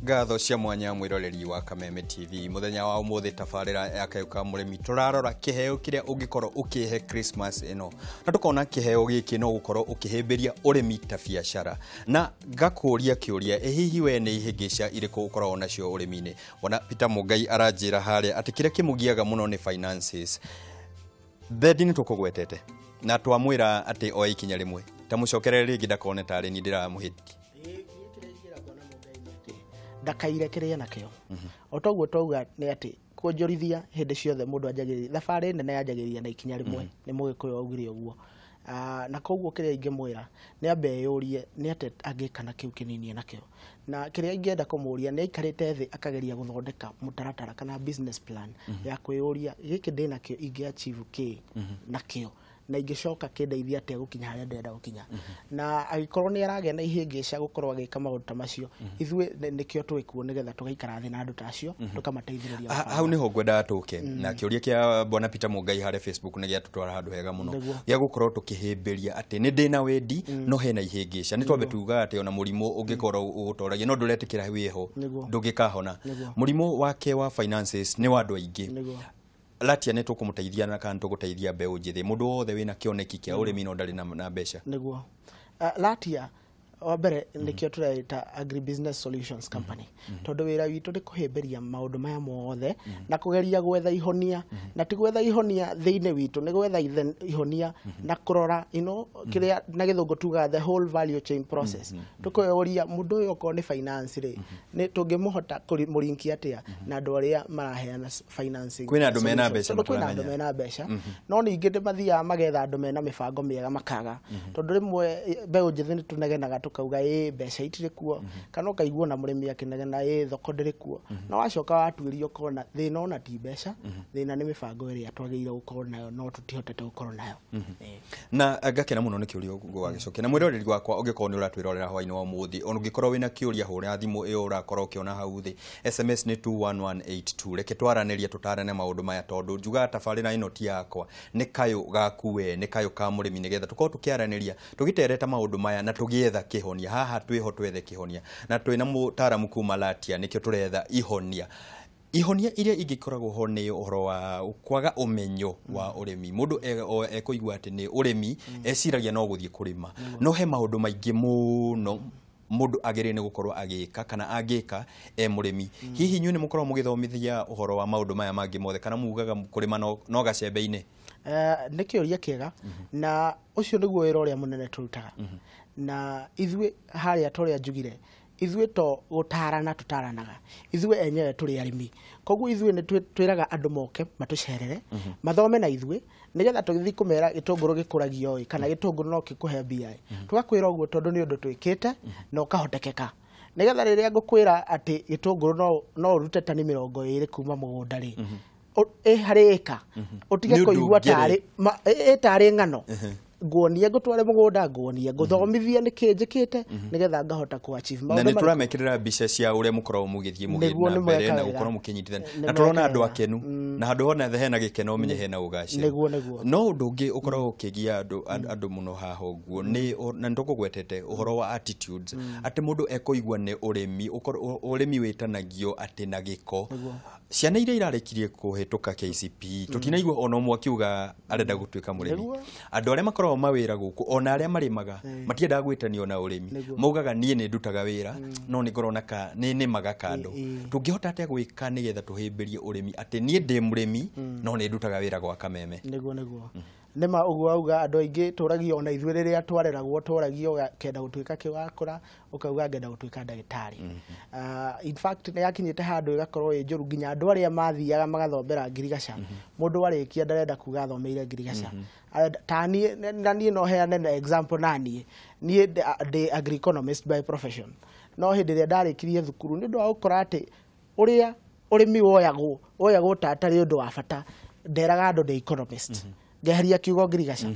Ngatho cia mwanya mwiroreri wa Kameme TV muthenya wa umuthi tabarira ya Kayuka Murimi turarora kiheo kiria ungikorwo ukihe Christmas ino na tukona kiheo giki no gukorwo ukihimbiria urimi ta biashara na ngakuria kiuria hihi we ni ihigisha iriku ukorwo nacio urimine wana Peter Mugai aranjira haria ati kiria kimugiaga muno ni finances thedi ni tukugwetete na twamwira ati o ikinya rimwe ta mucokerere ringi ndakone tari ni ndiramuhiti ndakaire kiria nakio otoguo twauga ni ati kuonjorithia hindi ciothe mundu anjagiriria thabari nene yanjagiriria na ikinya rimwe ni mugikuyo augire uguo na koguo kiria ingimwira ni ambe yurie ni ati angikana kiu kinini nakio na kiria ingienda kumuria ni ikarite thi akageria guthondeka mutaratara kana business plan ya kwiyuria giki ndina kio ingi achieve ki nakio na ingicoka kindeithia ate gukinya haria ndenda gukinya na agikorwo ni arage na ihingica gukorwo agika maundu ta macio ithwe nikio twikuo nigetha tugaikara thi na andu tacio tukamateithiriria hau niho ngwenda tuke na kiuria kia bwana Peter Mugai hare Facebook ni gia tutwara handu hega muno ya gukorwo tukihimbiria ati ni ndina wendi no hena ihingica ni twambe tuga ati ona murimu ungikorwo ugutoragia no nduretikira wiho ndungikahona murimu wake wa finances ni wandu aingi Latia ne tukumuteithia na kan tuguteithia mbeu njithi mundu wothe wina kioneki kia urimi no ndari na mbeca niguo Latia wabere nikio tureta Agribusiness Solutions Company tondu wira witu ni kuhimberia maundu maya mothe na kugeria gwetha ihonia na ti gwetha ihonia thiine witu ni gwetha ihonia na kurora kiria na githungu tuga the whole value chain process tukoyoria mundu uyo ko ni finance ri ni tungimuhota murinki atia na andu aria maraheana financing kwina andu mena mbeca no ningi ndimathia magetha andu mena mibango miega makaga tondu rimwe mbeu njithi ni tunegenaga tukauga mbeca itire kuo kana ukaigua na murimi akinegena thoko ndiri kuo na wacoka watuirio kona thina ona ti mbeca thina ni mibango iri atwageire gukorwo nayo no tutihotete gukorwo nayo na ngakena muno ni kiuria gwagicokea na mwiroreri gwakwa ungikorwo ni uratwirorera hwaini wa muthi ona ungikorwo wina kiuria hura thimu iyo urakorwo ukiona hau thi SMS ni 21182 reke twaraniria tutarane maundu maya tondu njuga tabarira ino ti yakwa ni kayo gakuwe ni kayo ka murimi nigetha tukorwo tukiaraniria tugitereta maundu maya na tugietha kihonia haha twiho twethe kihonia na twina mutaramu kuma Latia nikio turetha ihonia iria ingikoragwo ho ni uhoro wa kwaga umenyo wa urimi mundu ekuigua ati ni urimi eciragia no guthie kurima no he maundu maingi muno mundu agerene gukorwo agika kana angika murimi hihi nyune mukorwo mugithomithia uhoro wa maundu maya mangi mothe kana mugaga kurima no gacembe-ine ni kiuria kiega na ucio niguo wira uria munene turutaga na ithwe haria toria njugire ithwe to gutarana tutaranaga ithwe enyewe turi arimi koguo ithwe ni twiraga andu moke matucerere mathome na ithwe nigetha tugithi kumera gitunguru gikuragio kana gitunguru no kikuhe mbia tugakwira uguo tondu ni undu twikite na ukahotekeka nigetha riria ngukwira ati gitunguru no urute tani 20 kuma mugunda ri harika utige kuigua tari ngano nguonie ngutware mugunda nguonie nguthomithia nikinjikite nigetha ngahota ku achieve maundu na turamekirira mbica cia uria mukorwo mugithie mugithia mbere na gukorwo mukinyitithania na turona andu akenu na handu hona hena gikeno menye hena ugaci no undu ungi ukorwo ukigia andu muno haha uguo ni na ndukugwetete uhoro wa attitudes ati mundu ekoigua ni urimi witanagio ati na giko ciana iria irarekirie kuhituka KCP tutinaigua ono mwakiuga arenda gutuika murimi andu aria makorwo mawira guku ona aria marimaga matienda gwitanio na urimi maugaga nie ni ndutaga wira no ni ngorona ka ni maga kando tungihota atia gwika nigetha tuhimbirie urimi ati nie ndi murimi no ni ndutaga wira gwa Kameme niguo nema uguo auga andu aingi turagio ona ithwe riria twareragwo turagio kenda gutuika kiwakura ukauga ngenda gutuika ndagitari in fact ni yakinyite handu igakorwo njuru nginya andu aria mathiaga magathombera ngirigaca mundu warikia ndarenda kuga thomeire ngirigaca tani nani no heane na example nani ni the agri-economist by profession no hindi ria ndarikirie thukuru ni ndu wa gukora ati uria urimi woyagwo tatari undu wa bata nderaga andu the economist geheria kiugo ngirigaca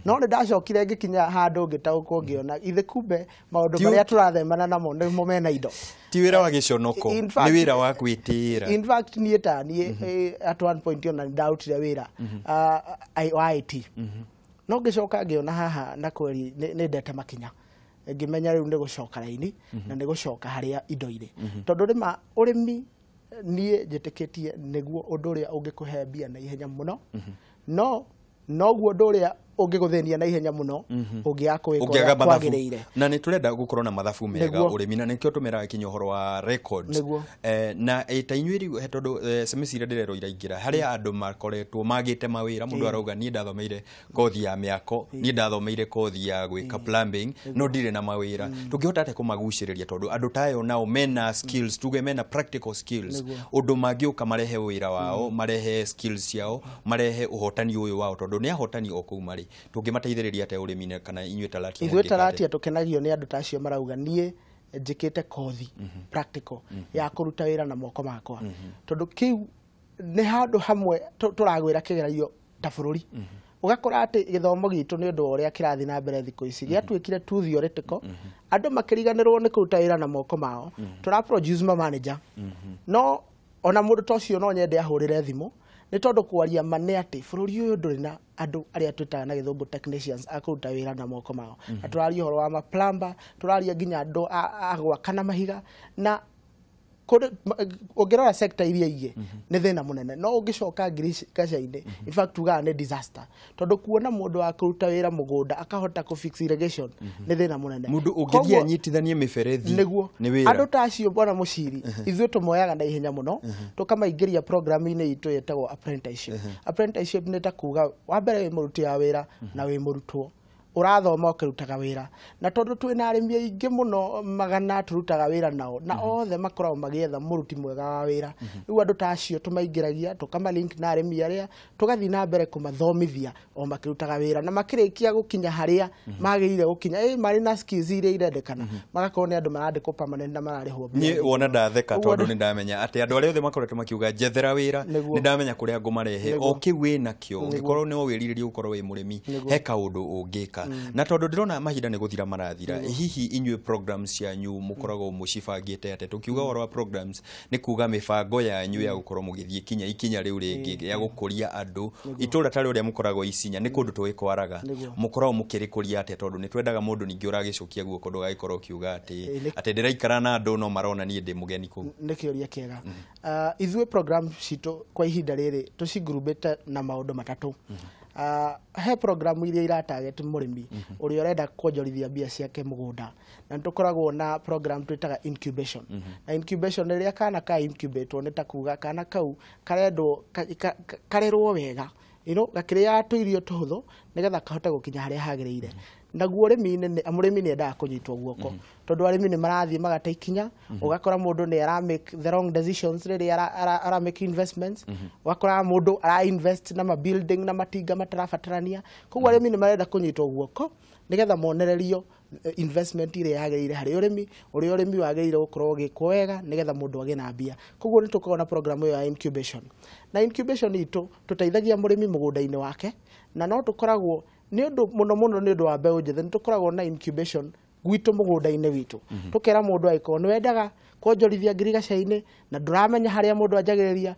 no ni ndacokire ngikinya handu ngitauko ngiona ithe kumbe maundu maria turathemana namo ni mo mena indo ti wira wa giconoko ni wira wa kwitira in fact ni at one point ona ndautire wira wa IT no ngicoka ngiona haha na kweri ni ndete makinya ngimenya riu ndigucoka raini na ndigucoka haria indo ire tondu rima urimi nie njitikitie niguo undu uria ungikuhe mbia na ihenya muno no guo undu uria ungiguthenia na ihenya muno ungiaga kwagiriire na ni turenda gukorwo na mathabu mega urimi na nikio tumera kinya uhoro wa records na ta inyuiri tondu SMS ira ndirero iraingira haria andu makoretwo magite mawira mundu arauga ni ndathomeire kothi ya miako ni ndathomeire kothi ya gwika plumbing no ndire na mawira tungihota ate kumaguciriria tondu andu tayo nao mena skills tuge mena practical skills undu mangiuka marehe wira wao marehe skills yao marehe uhotani uyu wao tondu ni ahotani oku mari tungimateithiriria ate urimi kana inyue Talatia ithuĩ Talatia tukenagio ni andu tacio marauga nie njikite kothi practical ya kuruta wira na moko makwa tondu kiu ni handu hamwe turagwira kigeranio ta bururi ugakora ati githomo gitu ni undu uria kirathi na mbere thiko ici giatwikire tu theoretical andu makiriganirwo ni kuruta wira na moko mao tura produce manager no ona mundu tocio no nyende ahurire thimu ni tondu kwaria mane ati bururi uyu nduri na andu aria twitaga na githungu technicians akuruta wira na moko mao aturaria horo wa plumber turaria nginya andu agwa kana mahiga na ongerora sector iria ingi ni thina munene no ungicoka Gacaine in fact tuga ni disaster tondu kuona mundu wa kuruta wira mugunda akahota ku fix irrigation ni thina munene mundu ungigia nyitithanie miferethi ni wira andu tacio bwana muciri ithuĩ tumoyaga na ihenya muno tukamaingĩria programu-inĩ itu yetagwo apprenticeship ni ta kuga wa mbere wi muruti wa wira na wi murutwo urathoma ukirutaga wira na tondu twina arimi aingi muno magana turutaga wira nao na othe makoragwo magietha muruti mwega wa wira riu andu tacio tumaingiragia tukama link na arimi aria tugathi na mbere kumathomithia o makirutaga wira na makirikia gukinya haria magirire gukinya mari na skills iria irendekana magakorwo ni andu marandikwo permanent na mararihwo ni wona ndatheka tondu ni ndamenya ati andu aria othe makoretwo makiuga njethera wira ni ndamenya kuria ngumarehe o kiu wina kio ngikorwo ni wiriririe gukorwo wi murimi he kaundu ungika na tondu ndirona mahinda ni guthira marathira hihi inyue programs yanyu mukoragwo mucibangite ate tukiuga waro wa programs ni kuga mibango yanyu ya gukorwo mugithie ikinya riu ringi ya gukuria andu itura tari uria mukoragwo isinya ni kundu twikwaraga mukoragwo mukirikuria ate tondu ni twendaga mundu ningi uragicokia guoko ndugagikorwo kiuga ati ndiraikara na andu no marona ni ndi mugeni ku ni kioria kiega ithuĩ program cito kwa ihinda riri tucigurubite na maundu matatu he programu iria iratarget murimi uria urenda kuonjorithia mbia ciake mugunda na tukoragwo na program twitaga incubation na incubation iria kana ka incubate ni ta kuga kana kau karendwo karerwo wega gakiria tuirio tuhuthu nigetha kahota gukinya haria hagiriire naguo murimi ni endaga kunyitwo guoko tondu arimi ni marathie magate ikinya ugakora mundu ni ara make the wrong decisions riria ara make investments ugakora mundu ara invest na building na matinga matarabatarania koguo arimi ni marenda kunyitwo guoko nigetha monererio investment iria yagirire hari urimi wagirire gukorwo gikwo wega nigetha mundu age na mbia koguo ni tukorwo na program ya incubation na incubation itu tuteithagia murimi mugunda-ini wake na no tukoragwo ni undu muno ni undu wa mbeu njithe ni tukoragwo na incubation gwitu mugunda-ini witu tukera mundu aiko ni wendaga kuonjorithia Gacaine na nduramenya haria mundu anjagiriria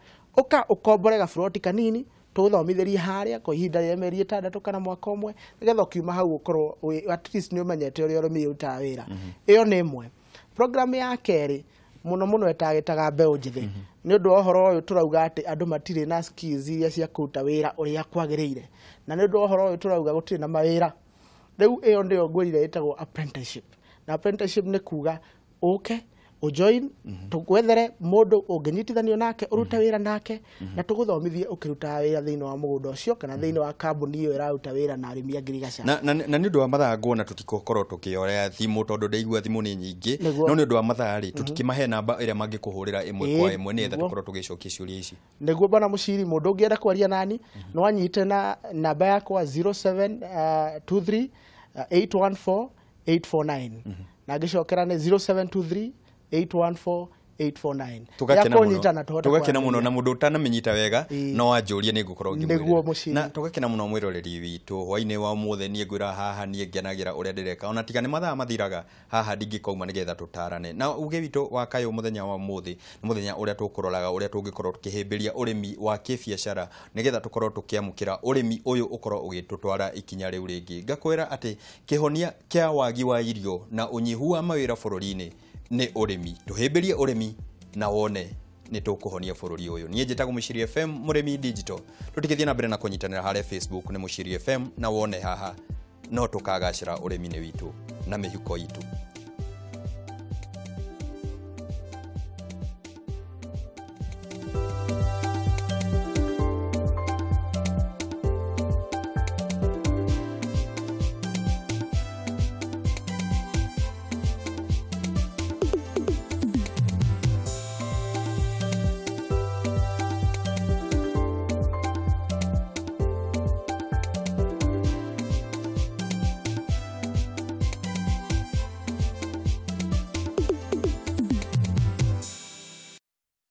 ukombore gafuroti kanini tuthomithirie haria kwa ihinda rĩa mĩeri 6 kana mwaka ũmwe nigetha ukiuma hau ukorwo at least ni umenyete uria urimi uta wira iyo ni imwe program ya keri muno etagitaga mbeu njithe ni undu ohoro uyu turauga ati andu matire na skills iria cia kuruta wira uria kwagiriire na ni undu ohoro uyu turauga gutire na mawira riu iyo ndio ngwirire itagwo apprenticeship na apprenticeship ni kuga ujoin tugwethere mundu unginyitithanio nake uruta wira nake na tuguthomithie ukiruta wira thiini wa mugunda ucio kana thiini wa kambuni iyo iraruta wira na arimi angiri Gacaine na ni undu wa mathaa ngona tutikokorwo tukiorea thimu tondu ndeigua thimu ni nyingi no ni undu wa mathaa ri tutikimahe namba iria mangikuhurira imwe kwa imwe ni etha tukorwo tugicokia ciuria ici niguo bana muciri mundu ungienda kwaria nani no anyite na namba yakwa 0723 814 849 na ngicokera ni 0723 814 849 tugakena muno na mundu utanamenyita wega no anjurie ni ngukorwo ngimwira na tugakena muno mwiroreri witu hwaini wa muthe nie ngwira haha nie ngenagira uria ndireka ona tiga ni mathaa mathiraga haha ndingikauma nigetha tutarane na uge witu wa kayo muthenya wa muthi ni muthenya uria tukuroraga uria tungikorwo tukihimbiria urimi wa kibiashara nigetha tukorwo tukiamukira urimi uyu ukorwo ugitutwara ikinya riu ringi ngakwira ati kihonia kia wagi wa irio na unyihu wa mawira bururi-ini ni urimi tuhimbirie urimi na wone ni tukuhonia bururi uyu nie njitagwo Muciri FM murimi digital tutikithie na mbere na kunyitanira hare Facebook ni Muciri FM na wone haha no tukagacira urimi-ini witu na mihuko itu.